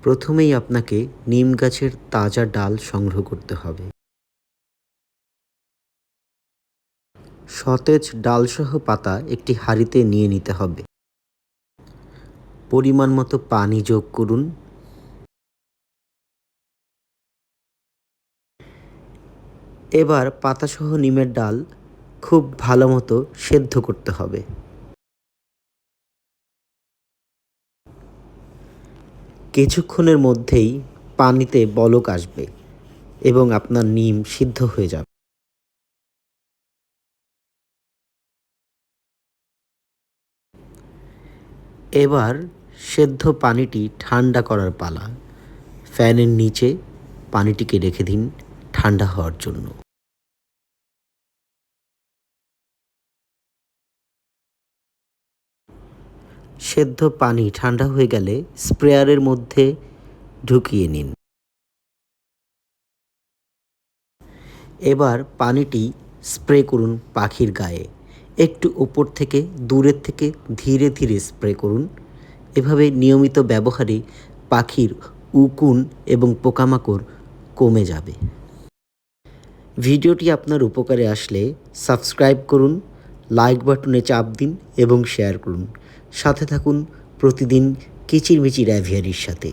প্রথমেই আপনাকে নিম গাছের তাজা ডাল সংগ্রহ করতে হবে। সতেজ ডালসহ পাতা একটি হাঁড়িতে নিয়ে নিতে হবে। পরিমাণ মতো পানি যোগ করুন। এবার পাতাসহ নিমের ডাল খুব ভালো মতো সেদ্ধ করতে হবে। কিছুক্ষণের মধ্যেই পানিতে বলক আসবে এবং আপনার নিম সিদ্ধ হয়ে যাবে। এবার সেদ্ধ পানিটি ঠান্ডা করার পালা। ফ্যানের নিচে পানিটিকে রেখে দিন ঠান্ডা হওয়ার জন্য। সেদ্ধ পানি ঠান্ডা হয়ে গেলে স্প্রেয়ারের মধ্যে ঢুকিয়ে নিন। এবার পানিটি স্প্রে করুন পাখির গায়ে। একটু উপর থেকে দূরের থেকে ধীরে ধীরে স্প্রে করুন। এভাবে নিয়মিত ব্যবহারে পাখির উকুন এবং পোকামাকড় কমে যাবে। ভিডিওটি আপনার উপকারে আসলে সাবস্ক্রাইব করুন, লাইক বাটনে চাপ দিন এবং শেয়ার করুন। সাথে থাকুন প্রতিদিন কিচিরমিচির অ্যাভিয়ারির সাথে।